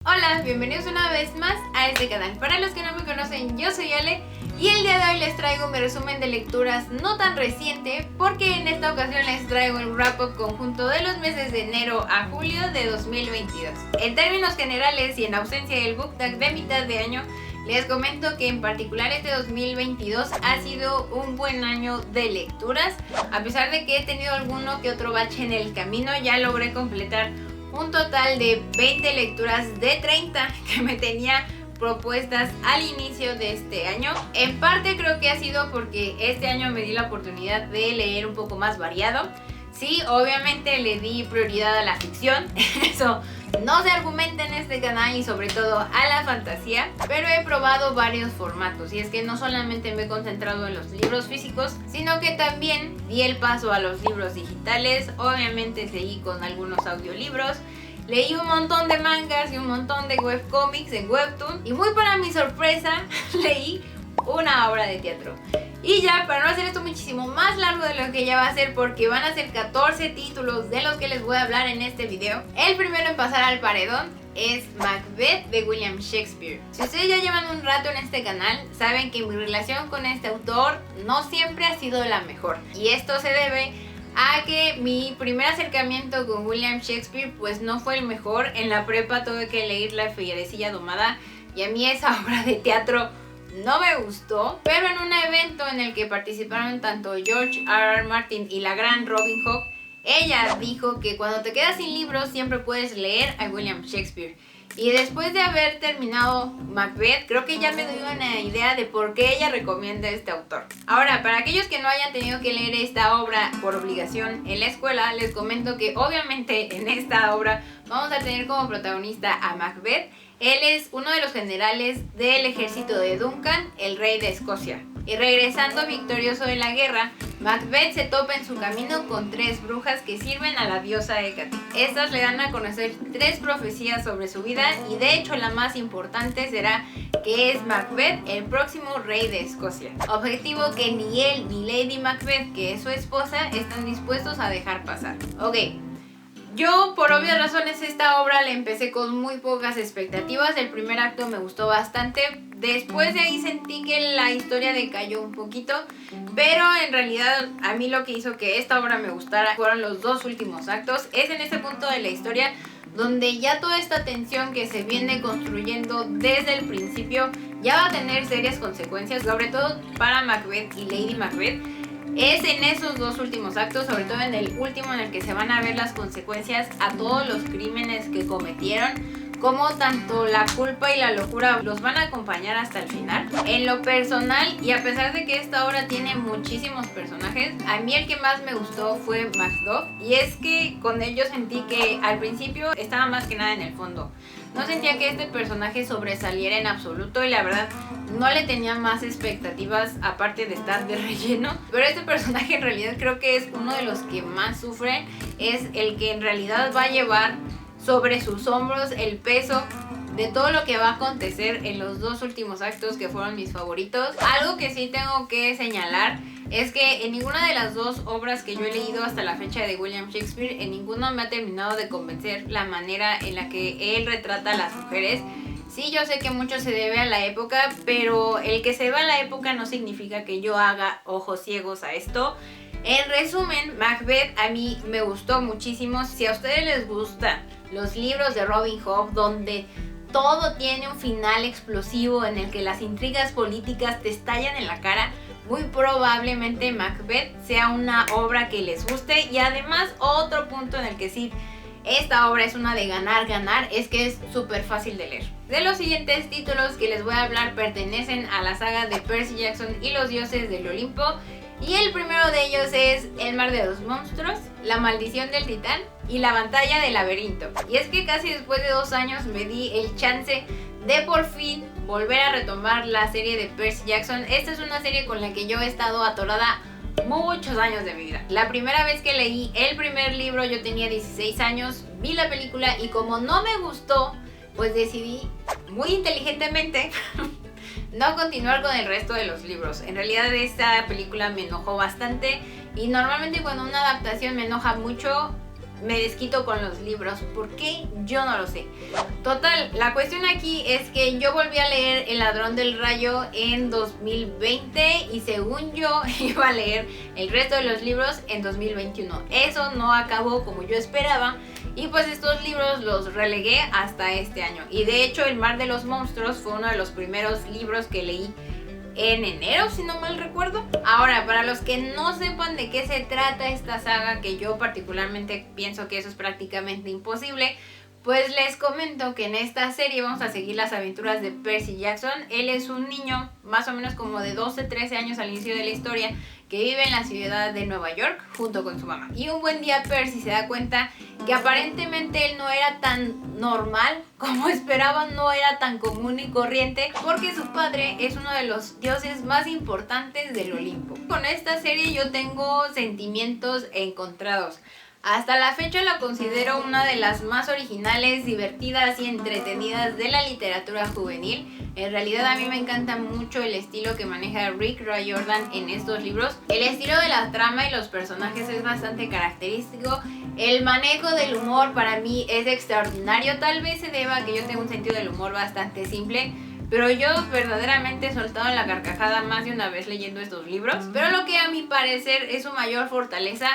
Hola, bienvenidos una vez más a este canal. Para los que no me conocen, yo soy Ale y el día de hoy les traigo mi resumen de lecturas no tan reciente, porque en esta ocasión les traigo el wrap-up conjunto de los meses de enero a julio de 2022. En términos generales y en ausencia del book tag de mitad de año, les comento que en particular este 2022 ha sido un buen año de lecturas. A pesar de que he tenido alguno que otro bache en el camino, ya logré completar un total de 20 lecturas de 30 que me tenía propuestas al inicio de este año. En parte creo que ha sido porque este año me di la oportunidad de leer un poco más variado. Sí, obviamente le di prioridad a la ficción, eso no se argumenta en este canal, y sobre todo a la fantasía, pero he probado varios formatos, y es que no solamente me he concentrado en los libros físicos, sino que también di el paso a los libros digitales. Obviamente seguí con algunos audiolibros, leí un montón de mangas y un montón de webcomics en Webtoon, y muy para mi sorpresa leí una obra de teatro. Y ya, para no hacer esto muchísimo más largo de lo que ya va a ser, porque van a ser 14 títulos de los que les voy a hablar en este video, el primero en pasar al paredón es Macbeth de William Shakespeare. Si ustedes ya llevan un rato en este canal, saben que mi relación con este autor no siempre ha sido la mejor, y esto se debe a que mi primer acercamiento con William Shakespeare pues no fue el mejor. En la prepa tuve que leer La Fierecilla Domada y a mí esa obra de teatro no me gustó, pero en un evento en el que participaron tanto George R.R. Martin y la gran Robin Hood, ella dijo que cuando te quedas sin libros siempre puedes leer a William Shakespeare. Y después de haber terminado Macbeth, creo que ya me doy una idea de por qué ella recomienda a este autor. Ahora, para aquellos que no hayan tenido que leer esta obra por obligación en la escuela, les comento que obviamente en esta obra vamos a tener como protagonista a Macbeth. Él es uno de los generales del ejército de Duncan, el rey de Escocia. Y regresando victorioso de la guerra, Macbeth se topa en su camino con 3 brujas que sirven a la diosa Hécate. Estas le dan a conocer 3 profecías sobre su vida, y de hecho la más importante será que es Macbeth el próximo rey de Escocia. Objetivo que ni él ni Lady Macbeth, que es su esposa, están dispuestos a dejar pasar. Ok. Yo, por obvias razones, esta obra la empecé con muy pocas expectativas. El primer acto me gustó bastante. Después de ahí sentí que la historia decayó un poquito, pero en realidad a mí lo que hizo que esta obra me gustara fueron los 2 últimos actos. Es en ese punto de la historia donde ya toda esta tensión que se viene construyendo desde el principio ya va a tener serias consecuencias, sobre todo para Macbeth y Lady Macbeth. Es en esos 2 últimos actos, sobre todo en el último, en el que se van a ver las consecuencias a todos los crímenes que cometieron, como tanto la culpa y la locura los van a acompañar hasta el final. En lo personal, y a pesar de que esta obra tiene muchísimos personajes, a mí el que más me gustó fue Macduff, y es que con ello sentí que al principio estaba más que nada en el fondo. No sentía que este personaje sobresaliera en absoluto, y la verdad no le tenía más expectativas aparte de estar de relleno. Pero este personaje en realidad creo que es uno de los que más sufren. Es el que en realidad va a llevar sobre sus hombros el peso de todo lo que va a acontecer en los 2 últimos actos, que fueron mis favoritos. Algo que sí tengo que señalar es que en ninguna de las 2 obras que yo he leído hasta la fecha de William Shakespeare, en ninguna me ha terminado de convencer la manera en la que él retrata a las mujeres. Sí, yo sé que mucho se debe a la época, pero el que se deba a la época no significa que yo haga ojos ciegos a esto. En resumen, Macbeth a mí me gustó muchísimo. Si a ustedes les gustan los libros de Robin Hood, donde todo tiene un final explosivo en el que las intrigas políticas te estallan en la cara, muy probablemente Macbeth sea una obra que les guste. Y además, otro punto en el que sí esta obra es una de ganar, es que es súper fácil de leer. De los siguientes títulos que les voy a hablar pertenecen a la saga de Percy Jackson y los dioses del Olimpo, y el primero de ellos es El mar de los monstruos, La maldición del titán y La batalla del laberinto. Y es que casi después de 2 años me di el chance de por fin volver a retomar la serie de Percy Jackson. Esta es una serie con la que yo he estado atorada muchos años de mi vida. La primera vez que leí el primer libro yo tenía 16 años, vi la película y como no me gustó, pues decidí muy inteligentemente no continuar con el resto de los libros. En realidad esta película me enojó bastante, y normalmente cuando una adaptación me enoja mucho me desquito con los libros. ¿Por qué? Yo no lo sé. Total, la cuestión aquí es que yo volví a leer El ladrón del rayo en 2020 y según yo iba a leer el resto de los libros en 2021. Eso no acabó como yo esperaba y pues estos libros los relegué hasta este año. Y de hecho El mar de los monstruos fue uno de los primeros libros que leí en enero, si no mal recuerdo. Ahora, para los que no sepan de qué se trata esta saga, que yo particularmente pienso que eso es prácticamente imposible, pues les comento que en esta serie vamos a seguir las aventuras de Percy Jackson. Él es un niño más o menos como de 12, 13 años al inicio de la historia que vive en la ciudad de Nueva York junto con su mamá. Y un buen día Percy se da cuenta que aparentemente él no era tan normal como esperaban, no era tan común y corriente, porque su padre es uno de los dioses más importantes del Olimpo. Con esta serie yo tengo sentimientos encontrados. Hasta la fecha la considero una de las más originales, divertidas y entretenidas de la literatura juvenil. En realidad a mí me encanta mucho el estilo que maneja Rick Riordan en estos libros. El estilo de la trama y los personajes es bastante característico. El manejo del humor para mí es extraordinario. Tal vez se deba a que yo tengo un sentido del humor bastante simple, pero yo verdaderamente he soltado la carcajada más de una vez leyendo estos libros. Pero lo que a mi parecer es su mayor fortaleza,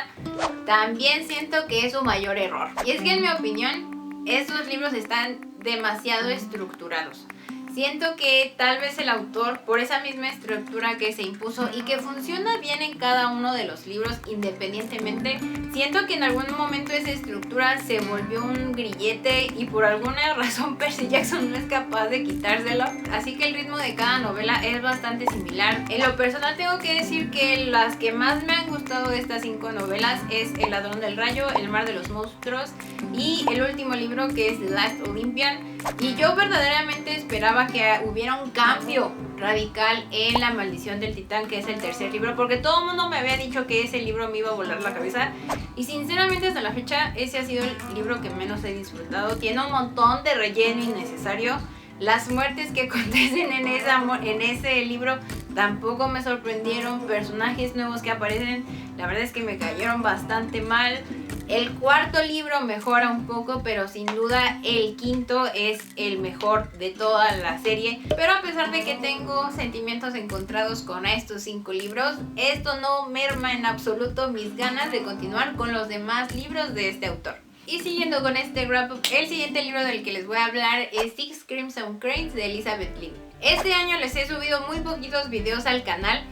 también siento que es su mayor error. Y es que en mi opinión, estos libros están demasiado estructurados. Siento que tal vez el autor, por esa misma estructura que se impuso y que funciona bien en cada uno de los libros independientemente, siento que en algún momento esa estructura se volvió un grillete y por alguna razón Percy Jackson no es capaz de quitárselo. Así que el ritmo de cada novela es bastante similar. En lo personal tengo que decir que las que más me han gustado de estas 5 novelas es El ladrón del rayo, El mar de los monstruos y el último libro, que es The Last Olympian. Y yo verdaderamente esperaba que hubiera un cambio radical en La maldición del titán, que es el tercer libro, porque todo el mundo me había dicho que ese libro me iba a volar la cabeza y sinceramente hasta la fecha ese ha sido el libro que menos he disfrutado. Tiene un montón de relleno innecesario. Las muertes que acontecen en ese libro tampoco me sorprendieron. Personajes nuevos que aparecen, la verdad es que me cayeron bastante mal. El cuarto libro mejora un poco, pero sin duda el quinto es el mejor de toda la serie. Pero a pesar de que tengo sentimientos encontrados con estos 5 libros, esto no merma en absoluto mis ganas de continuar con los demás libros de este autor. Y siguiendo con este wrap-up, el siguiente libro del que les voy a hablar es Six Crimson Cranes de Elizabeth Lynn. Este año les he subido muy poquitos videos al canal,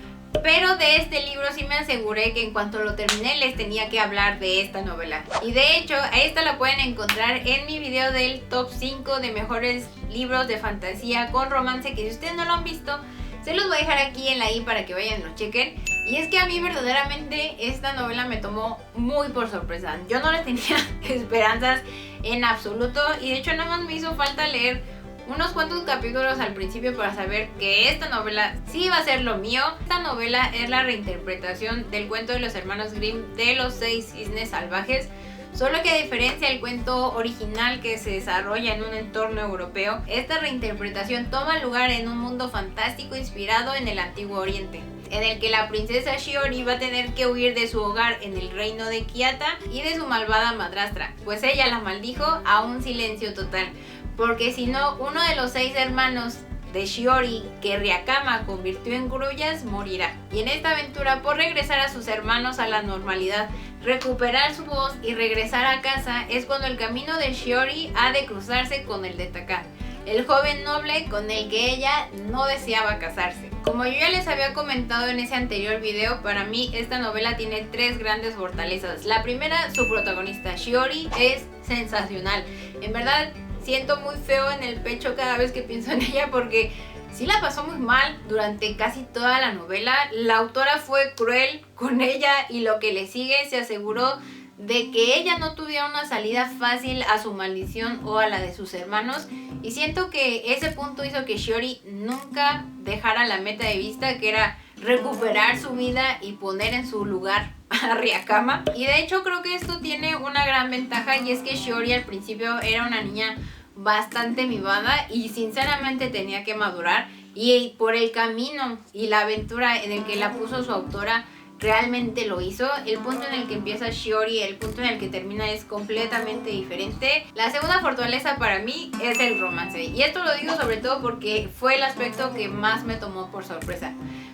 pero de este libro sí me aseguré que en cuanto lo terminé les tenía que hablar de esta novela. Y de hecho, esta la pueden encontrar en mi video del top 5 de mejores libros de fantasía con romance, que si ustedes no lo han visto, se los voy a dejar aquí en la i para que vayan y lo chequen. Y es que a mí verdaderamente esta novela me tomó muy por sorpresa. Yo no le tenía esperanzas en absoluto y de hecho nada más me hizo falta leer unos cuantos capítulos al principio para saber que esta novela sí iba a ser lo mío. Esta novela es la reinterpretación del cuento de los hermanos Grimm de los 6 cisnes salvajes, solo que a diferencia del cuento original que se desarrolla en un entorno europeo, esta reinterpretación toma lugar en un mundo fantástico inspirado en el Antiguo Oriente, en el que la princesa Shiori va a tener que huir de su hogar en el reino de Kiata y de su malvada madrastra, pues ella la maldijo a un silencio total, porque si no, uno de los 6 hermanos de Shiori, que Ryakama convirtió en grullas, morirá. Y en esta aventura por regresar a sus hermanos a la normalidad, recuperar su voz y regresar a casa, es cuando el camino de Shiori ha de cruzarse con el de Taka, el joven noble con el que ella no deseaba casarse. Como yo ya les había comentado en ese anterior video, para mí esta novela tiene 3 grandes fortalezas. La primera, su protagonista Shiori es sensacional. En verdad siento muy feo en el pecho cada vez que pienso en ella, porque sí la pasó muy mal durante casi toda la novela. La autora fue cruel con ella y lo que le sigue se aseguró de que ella no tuviera una salida fácil a su maldición o a la de sus hermanos, y siento que ese punto hizo que Shiori nunca dejara la meta de vista, que era recuperar su vida y poner en su lugar a Ryakama. Y de hecho creo que esto tiene una gran ventaja, y es que Shiori al principio era una niña bastante mimada y sinceramente tenía que madurar, y por el camino y la aventura en el que la puso su autora, realmente lo hizo. El punto en el que empieza Shiori, el punto en el que termina es completamente diferente. La segunda fortaleza para mí es el romance, y esto lo digo sobre todo porque fue el aspecto que más me tomó por sorpresa.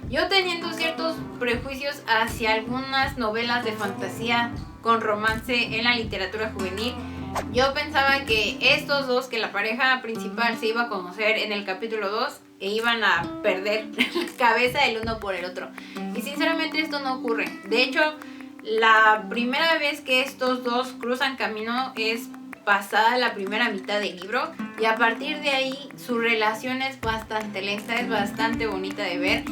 Yo teniendo ciertos prejuicios hacia algunas novelas de fantasía con romance en la literatura juvenil, yo pensaba que estos dos, que la pareja principal se iba a conocer en el capítulo 2 e iban a perder la cabeza el uno por el otro. Y sinceramente esto no ocurre. De hecho, la primera vez que estos dos cruzan camino es pasada la primera mitad del libro, y a partir de ahí su relación es bastante lenta, es bastante bonita de ver.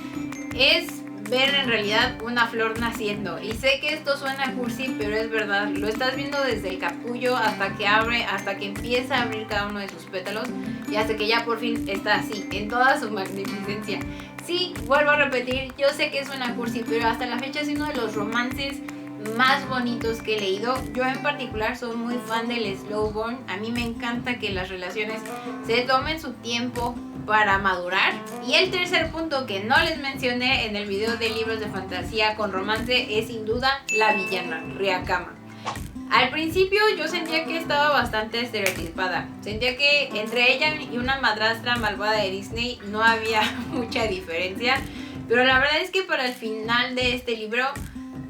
Es ver en realidad una flor naciendo, y sé que esto suena cursi, pero es verdad. Lo estás viendo desde el capullo hasta que abre, hasta que empieza a abrir cada uno de sus pétalos, y hasta que ya por fin está así, en toda su magnificencia. Sí, vuelvo a repetir, yo sé que suena cursi, pero hasta la fecha es uno de los romances más bonitos que he leído. Yo en particular soy muy fan del slow burn. A mí me encanta que las relaciones se tomen su tiempo para madurar. Y el tercer punto que no les mencioné en el video de libros de fantasía con romance es sin duda la villana, Ryakama. Al principio yo sentía que estaba bastante estereotipada. Sentía que entre ella y una madrastra malvada de Disney no había mucha diferencia. Pero la verdad es que para el final de este libro,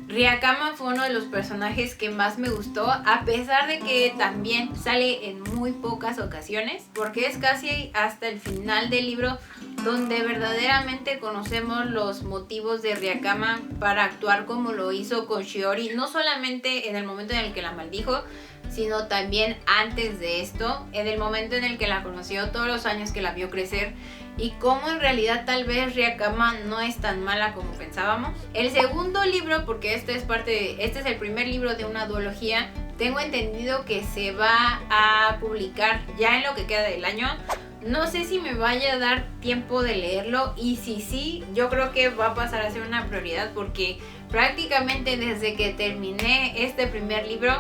Ryakama fue uno de los personajes que más me gustó, a pesar de que también sale en muy pocas ocasiones, porque es casi hasta el final del libro donde verdaderamente conocemos los motivos de Ryakama para actuar como lo hizo con Shiori, no solamente en el momento en el que la maldijo, sino también antes de esto, en el momento en el que la conoció, todos los años que la vio crecer, y cómo en realidad tal vez Ryakama no es tan mala como pensábamos. El segundo libro, porque este es el primer libro de una duología, tengo entendido que se va a publicar ya en lo que queda del año. No sé si me vaya a dar tiempo de leerlo, y si sí, yo creo que va a pasar a ser una prioridad, porque prácticamente desde que terminé este primer libro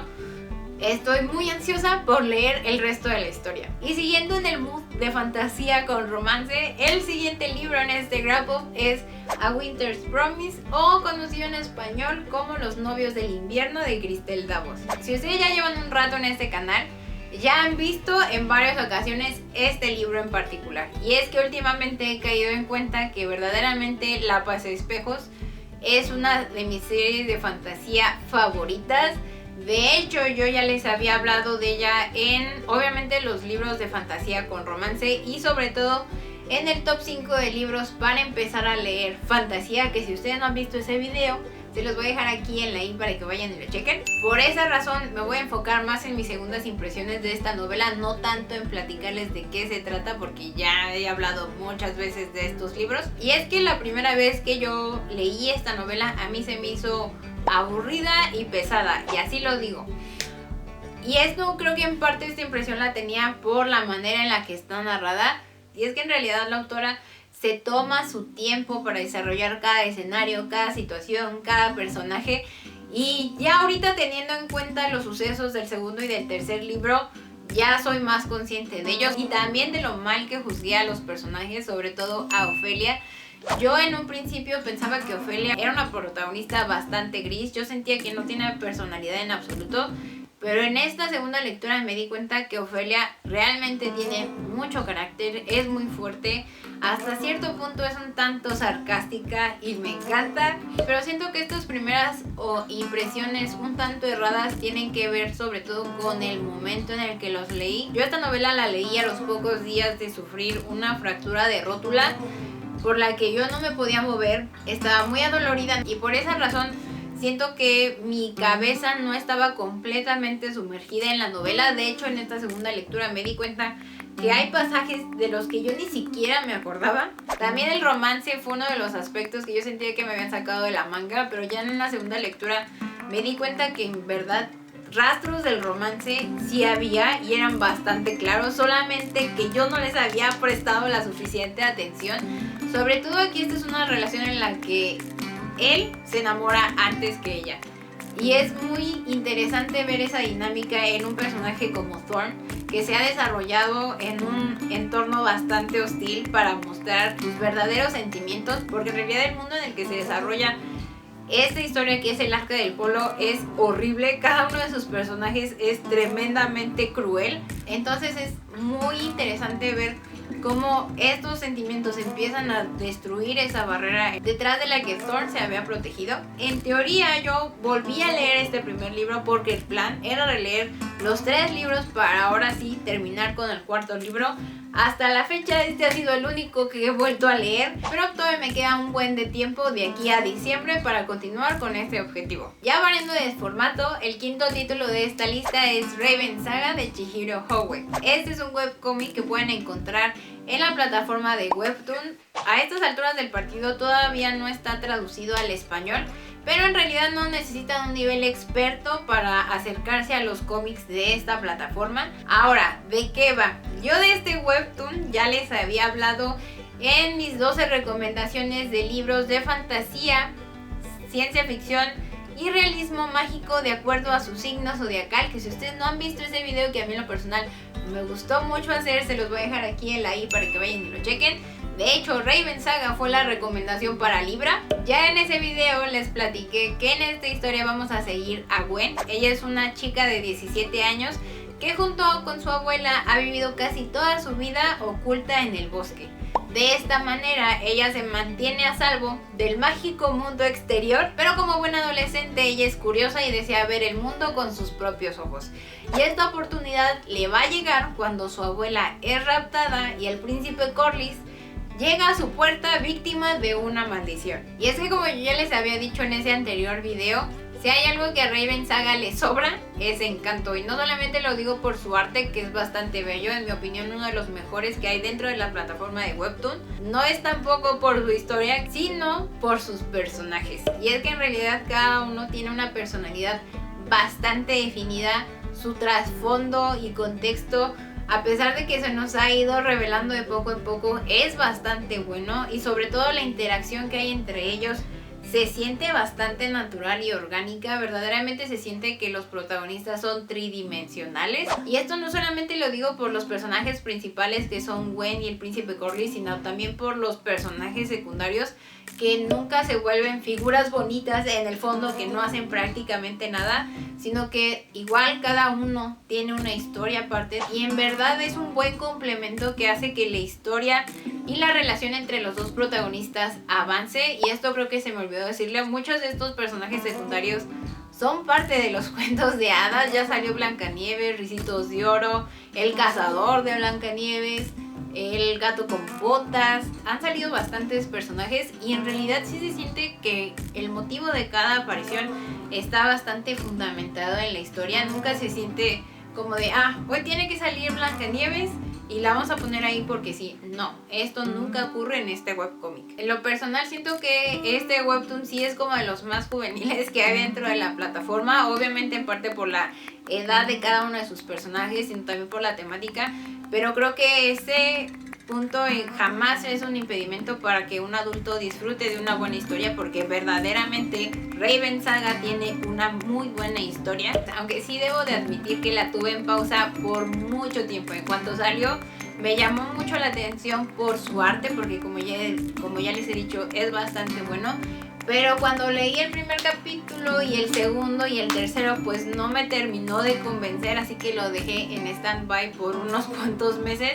estoy muy ansiosa por leer el resto de la historia. Y siguiendo en el mood de fantasía con romance, el siguiente libro en este wrap up es A Winter's Promise, o conocido en español como Los novios del invierno, de Christelle Davos. Si ustedes ya llevan un rato en este canal, ya han visto en varias ocasiones este libro en particular. Y es que últimamente he caído en cuenta que verdaderamente La Pasaespejos es una de mis series de fantasía favoritas. De hecho, yo ya les había hablado de ella en, obviamente, los libros de fantasía con romance, y sobre todo en el top 5 de libros para empezar a leer fantasía, que si ustedes no han visto ese video, se los voy a dejar aquí en la i para que vayan y lo chequen. Por esa razón me voy a enfocar más en mis segundas impresiones de esta novela, no tanto en platicarles de qué se trata, porque ya he hablado muchas veces de estos libros. Y es que la primera vez que yo leí esta novela, a mí se me hizo aburrida y pesada, y así lo digo. Y esto creo que en parte esta impresión la tenía por la manera en la que está narrada, y es que en realidad la autora se toma su tiempo para desarrollar cada escenario, cada situación, cada personaje. Y ya ahorita, teniendo en cuenta los sucesos del segundo y del tercer libro, ya soy más consciente de ellos, y también de lo mal que juzgué a los personajes, sobre todo a Ofelia. Yo en un principio pensaba que Ofelia era una protagonista bastante gris. Yo sentía que no tiene personalidad en absoluto, pero en esta segunda lectura me di cuenta que Ofelia realmente tiene mucho carácter, es muy fuerte, hasta cierto punto es un tanto sarcástica y me encanta. Pero siento que estas primeras impresiones un tanto erradas tienen que ver sobre todo con el momento en el que los leí. Yo esta novela la leí a los pocos días de sufrir una fractura de rótula, por la que yo no me podía mover, estaba muy adolorida, y por esa razón siento que mi cabeza no estaba completamente sumergida en la novela. De hecho, en esta segunda lectura me di cuenta que hay pasajes de los que yo ni siquiera me acordaba. También el romance fue uno de los aspectos que yo sentía que me habían sacado de la manga, pero ya en la segunda lectura me di cuenta que en verdad rastros del romance sí había, y eran bastante claros, solamente que yo no les había prestado la suficiente atención. Sobre todo aquí esta es una relación en la que él se enamora antes que ella, y es muy interesante ver esa dinámica en un personaje como Thorn, que se ha desarrollado en un entorno bastante hostil para mostrar sus verdaderos sentimientos, porque en realidad el mundo en el que se desarrolla Esta historia que es el Arca del Polo es horrible, cada uno de sus personajes es tremendamente cruel, entonces es muy interesante ver cómo estos sentimientos empiezan a destruir esa barrera detrás de la que Thorne se había protegido. En teoría yo volví a leer este primer libro porque el plan era releer los 3 libros para ahora sí terminar con el 4º libro. Hasta la fecha este ha sido el único que he vuelto a leer, pero todavía me queda un buen de tiempo de aquí a diciembre para continuar con este objetivo. Ya variando de formato, el 5º título de esta lista es Raven Saga de Chihiro Owe. Este es un webcomic que pueden encontrar en la plataforma de Webtoon. A estas alturas del partido todavía no está traducido al español, pero en realidad no necesitan un nivel experto para acercarse a los cómics de esta plataforma. Ahora, ¿de qué va? Yo de este webtoon ya les había hablado en mis 12 recomendaciones de libros de fantasía, ciencia ficción y realismo mágico de acuerdo a su signo zodiacal, que si ustedes no han visto ese video, que a mí en lo personal me gustó mucho hacer, se los voy a dejar aquí en la i para que vayan y lo chequen. De hecho, Raven Saga fue la recomendación para Libra. Ya en ese video les platiqué que en esta historia vamos a seguir a Gwen. Ella es una chica de 17 años que junto con su abuela ha vivido casi toda su vida oculta en el bosque. De esta manera ella se mantiene a salvo del mágico mundo exterior, pero como buena adolescente ella es curiosa y desea ver el mundo con sus propios ojos. Y esta oportunidad le va a llegar cuando su abuela es raptada y el príncipe Corlys llega a su puerta víctima de una maldición. Y es que, como yo ya les había dicho en ese anterior video, si hay algo que a Raven Saga le sobra, es encanto. Y no solamente lo digo por su arte, que es bastante bello, en mi opinión uno de los mejores que hay dentro de la plataforma de Webtoon. No es tampoco por su historia, sino por sus personajes. Y es que en realidad cada uno tiene una personalidad bastante definida. Su trasfondo y contexto, a pesar de que se nos ha ido revelando de poco en poco, es bastante bueno. Y sobre todo la interacción que hay entre ellos se siente bastante natural y orgánica. Verdaderamente se siente que los protagonistas son tridimensionales. Y esto no solamente lo digo por los personajes principales, que son Gwen y el príncipe Corlys, sino también por los personajes secundarios, que nunca se vuelven figuras bonitas en el fondo, que no hacen prácticamente nada, sino que igual cada uno tiene una historia aparte. Y en verdad es un buen complemento que hace que la historia y la relación entre los dos protagonistas avance. Y esto creo que se me olvidó decirle, muchos de estos personajes secundarios son parte de los cuentos de hadas. Ya salió Blancanieves, Ricitos de Oro, el cazador de Blancanieves, el gato con botas. Han salido bastantes personajes y en realidad sí se siente que el motivo de cada aparición está bastante fundamentado en la historia. Nunca se siente como de, hoy tiene que salir Blancanieves y la vamos a poner ahí porque sí. No, esto nunca ocurre en este webcomic. En lo personal siento que este webtoon sí es como de los más juveniles que hay dentro de la plataforma. Obviamente en parte por la edad de cada uno de sus personajes, sino también por la temática. Pero creo que ese punto jamás es un impedimento para que un adulto disfrute de una buena historia, porque verdaderamente Raven Saga tiene una muy buena historia. Aunque sí debo de admitir que la tuve en pausa por mucho tiempo. En cuanto salió me llamó mucho la atención por su arte, porque como ya les he dicho, es bastante bueno. Pero cuando leí el primer capítulo y el segundo y el tercero, pues no me terminó de convencer, así que lo dejé en stand-by por unos cuantos meses,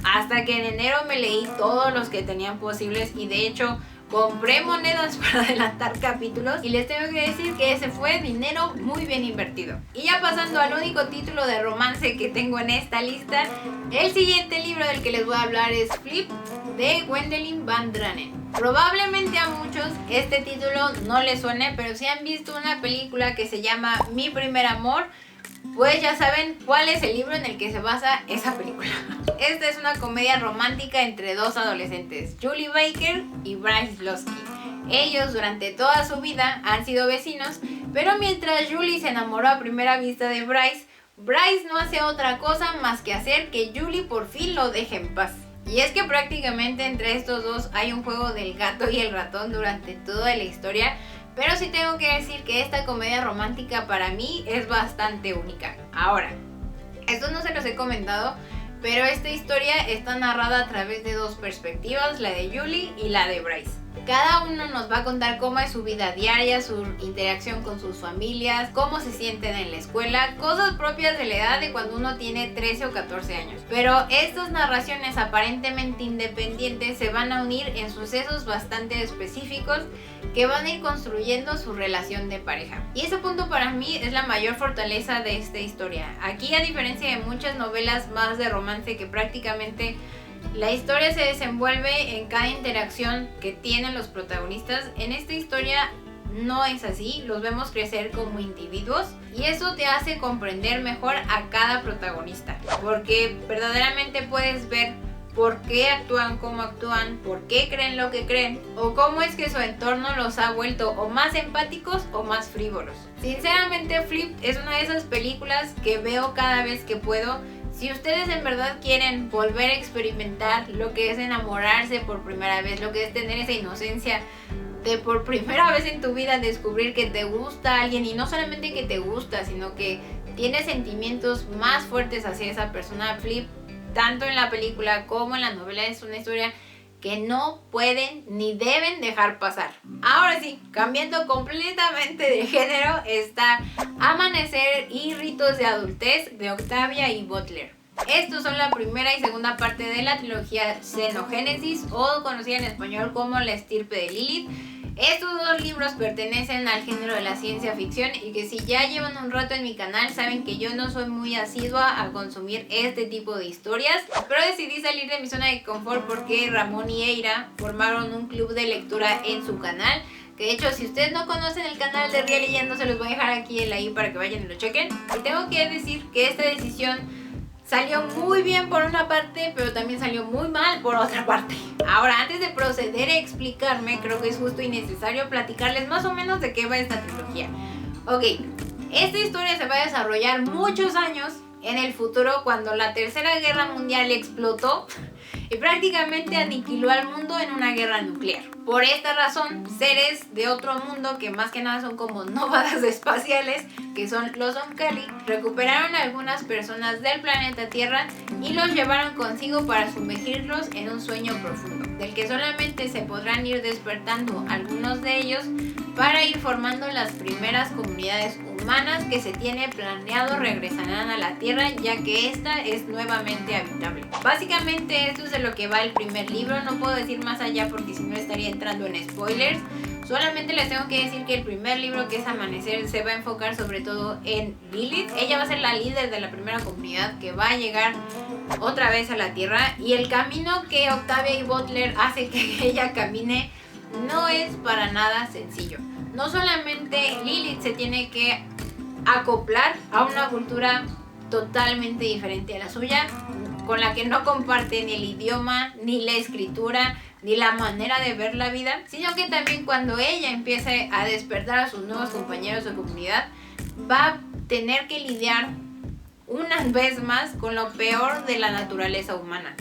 hasta que en enero me leí todos los que tenían posibles. Y de hecho compré monedas para adelantar capítulos, y les tengo que decir que ese fue dinero muy bien invertido. Y ya pasando al único título de romance que tengo en esta lista, el siguiente libro del que les voy a hablar es Flip de Gwendolyn Van Dranen. Probablemente a muchos este título no les suene, pero si han visto una película que se llama Mi Primer Amor, pues ya saben cuál es el libro en el que se basa esa película. Esta es una comedia romántica entre dos adolescentes, Julie Baker y Bryce Losky. Ellos durante toda su vida han sido vecinos, pero mientras Julie se enamoró a primera vista de Bryce, Bryce no hace otra cosa más que hacer que Julie por fin lo deje en paz. Y es que prácticamente entre estos dos hay un juego del gato y el ratón durante toda la historia. Pero sí tengo que decir que esta comedia romántica para mí es bastante única. Ahora, esto no se los he comentado, pero esta historia está narrada a través de dos perspectivas, la de Julie y la de Bryce. Cada uno nos va a contar cómo es su vida diaria, su interacción con sus familias, cómo se sienten en la escuela, cosas propias de la edad de cuando uno tiene 13 o 14 años. Pero estas narraciones aparentemente independientes se van a unir en sucesos bastante específicos que van a ir construyendo su relación de pareja. Y ese punto para mí es la mayor fortaleza de esta historia. Aquí, a diferencia de muchas novelas más de romance que prácticamente la historia se desenvuelve en cada interacción que tienen los protagonistas, en esta historia no es así, los vemos crecer como individuos y eso te hace comprender mejor a cada protagonista, porque verdaderamente puedes ver por qué actúan como actúan, por qué creen lo que creen, o cómo es que su entorno los ha vuelto o más empáticos o más frívolos. Sinceramente, Flip es una de esas películas que veo cada vez que puedo. Si ustedes en verdad quieren volver a experimentar lo que es enamorarse por primera vez, lo que es tener esa inocencia de por primera vez en tu vida descubrir que te gusta alguien, y no solamente que te gusta, sino que tienes sentimientos más fuertes hacia esa persona, Flip, tanto en la película como en la novela, es una historia que no pueden ni deben dejar pasar. Ahora sí, cambiando completamente de género, está Amanecer y Ritos de Adultez de Octavia E. Butler. Estos son la primera y segunda parte de la trilogía Xenogénesis, o conocida en español como La estirpe de Lilith. Estos dos libros pertenecen al género de la ciencia ficción y que si ya llevan un rato en mi canal saben que yo no soy muy asidua a consumir este tipo de historias, pero decidí salir de mi zona de confort porque Ramón y Eira formaron un club de lectura en su canal, que de hecho si ustedes no conocen el canal de Ria Leyendo se los voy a dejar aquí el ahí para que vayan y lo chequen. Y tengo que decir que esta decisión salió muy bien por una parte, pero también salió muy mal por otra parte. Ahora, antes de proceder a explicarme, creo que es justo y necesario platicarles más o menos de qué va esta trilogía. Ok, esta historia se va a desarrollar muchos años en el futuro, cuando la Tercera Guerra Mundial explotó y prácticamente aniquiló al mundo en una guerra nuclear. Por esta razón, seres de otro mundo, que más que nada son como nómadas espaciales, que son los Oncali, recuperaron a algunas personas del planeta Tierra y los llevaron consigo para sumergirlos en un sueño profundo, del que solamente se podrán ir despertando algunos de ellos para ir formando las primeras comunidades humanas que se tiene planeado regresarán a la Tierra, ya que esta es nuevamente habitable. Básicamente esto es de lo que va el primer libro, no puedo decir más allá porque si no estaría entrando en spoilers. Solamente les tengo que decir que el primer libro, que es Amanecer, se va a enfocar sobre todo en Lilith. Ella va a ser la líder de la primera comunidad que va a llegar otra vez a la Tierra, y el camino que Octavia E. Butler hace que ella camine no es para nada sencillo. No solamente Lilith se tiene que acoplar a una cultura totalmente diferente a la suya, con la que no comparte ni el idioma, ni la escritura, ni la manera de ver la vida, sino que también cuando ella empiece a despertar a sus nuevos compañeros de comunidad, va a tener que lidiar una vez más con lo peor de la naturaleza humana.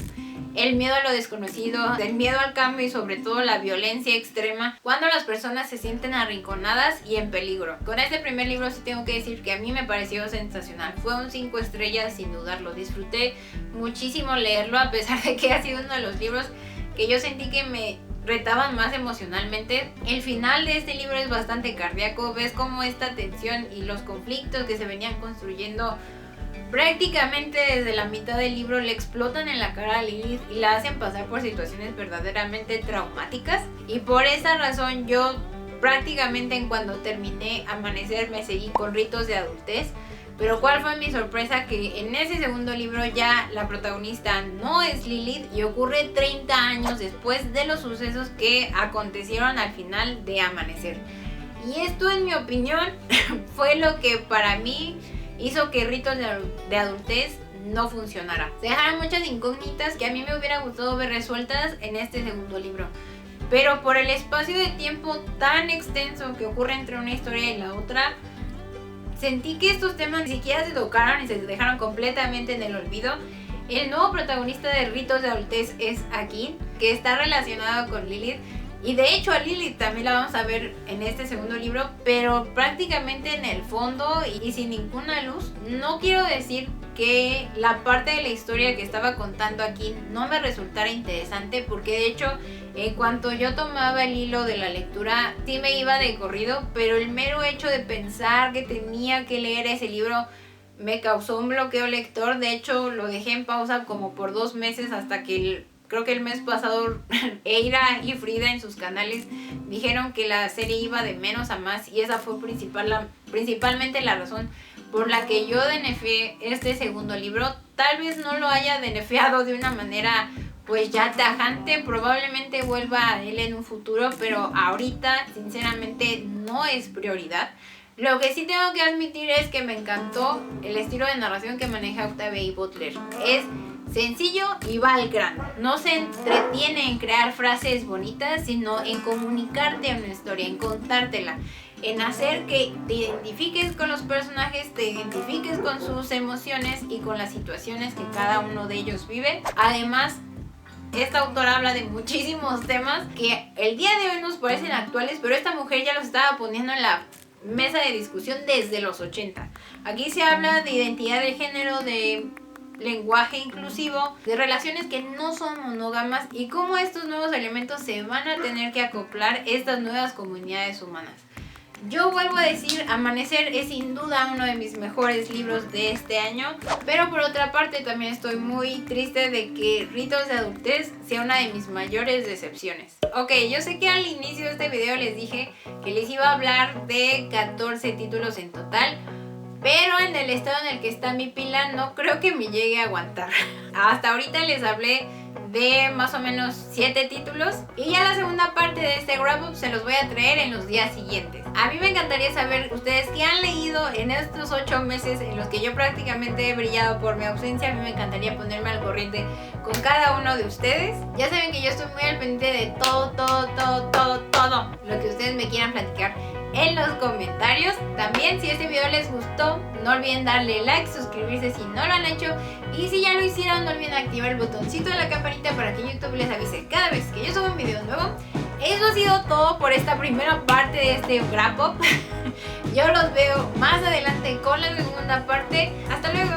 El miedo a lo desconocido, el miedo al cambio y sobre todo la violencia extrema cuando las personas se sienten arrinconadas y en peligro. Con este primer libro sí tengo que decir que a mí me pareció sensacional. Fue un 5 estrellas sin dudarlo. Disfruté muchísimo leerlo, a pesar de que ha sido uno de los libros que yo sentí que me retaban más emocionalmente. El final de este libro es bastante cardíaco. Ves cómo esta tensión y los conflictos que se venían construyendo prácticamente desde la mitad del libro le explotan en la cara a Lilith y la hacen pasar por situaciones verdaderamente traumáticas. Y por esa razón yo prácticamente en cuando terminé Amanecer me seguí con Ritos de Adultez. Pero ¿cuál fue mi sorpresa? Que en ese segundo libro ya la protagonista no es Lilith y ocurre 30 años después de los sucesos que acontecieron al final de Amanecer. Y esto, en mi opinión, fue lo que para mí hizo que Ritos de Adultez no funcionara. Se dejaron muchas incógnitas que a mí me hubiera gustado ver resueltas en este segundo libro. Pero por el espacio de tiempo tan extenso que ocurre entre una historia y la otra, sentí que estos temas ni siquiera se tocaron y se dejaron completamente en el olvido. El nuevo protagonista de Ritos de Adultez es Akin, que está relacionado con Lilith. Y de hecho a Lilith también la vamos a ver en este segundo libro, pero prácticamente en el fondo y sin ninguna luz. No quiero decir que la parte de la historia que estaba contando aquí no me resultara interesante, porque de hecho en cuanto yo tomaba el hilo de la lectura sí me iba de corrido, pero el mero hecho de pensar que tenía que leer ese libro me causó un bloqueo lector. De hecho lo dejé en pausa como por 2 meses hasta que creo que el mes pasado Eira y Frida en sus canales dijeron que la serie iba de menos a más, y esa fue principalmente la razón por la que yo DNFé este segundo libro. Tal vez no lo haya DNFeado de una manera pues ya tajante, probablemente vuelva a él en un futuro, pero ahorita sinceramente no es prioridad. Lo que sí tengo que admitir es que me encantó el estilo de narración que maneja Octavia E. Butler. Es sencillo y va al grano. No se entretiene en crear frases bonitas, sino en comunicarte una historia, en contártela, en hacer que te identifiques con los personajes, te identifiques con sus emociones y con las situaciones que cada uno de ellos vive. Además, esta autora habla de muchísimos temas que el día de hoy nos parecen actuales, pero esta mujer ya los estaba poniendo en la mesa de discusión desde los 80. Aquí se habla de identidad de género, de lenguaje inclusivo, de relaciones que no son monógamas y cómo estos nuevos elementos se van a tener que acoplar estas nuevas comunidades humanas. Yo vuelvo a decir, Amanecer es sin duda uno de mis mejores libros de este año, pero por otra parte también estoy muy triste de que Ritos de Adultez sea una de mis mayores decepciones. Ok, yo sé que al inicio de este video les dije que les iba a hablar de 14 títulos en total, pero en el estado en el que está mi pila no creo que me llegue a aguantar. Hasta ahorita les hablé de más o menos 7 títulos y ya la segunda parte de este wrap up se los voy a traer en los días siguientes. A mí me encantaría saber ustedes qué han leído en estos 8 meses en los que yo prácticamente he brillado por mi ausencia. A mí me encantaría ponerme al corriente con cada uno de ustedes. Ya saben que yo estoy muy al pendiente de todo lo que ustedes me quieran platicar en los comentarios. También, si este video les gustó, no olviden darle like, suscribirse si no lo han hecho, y si ya lo hicieron, no olviden activar el botoncito de la campanita para que YouTube les avise cada vez que yo suba un video nuevo. Eso ha sido todo por esta primera parte de este wrap up. Yo los veo más adelante con la segunda parte. Hasta luego.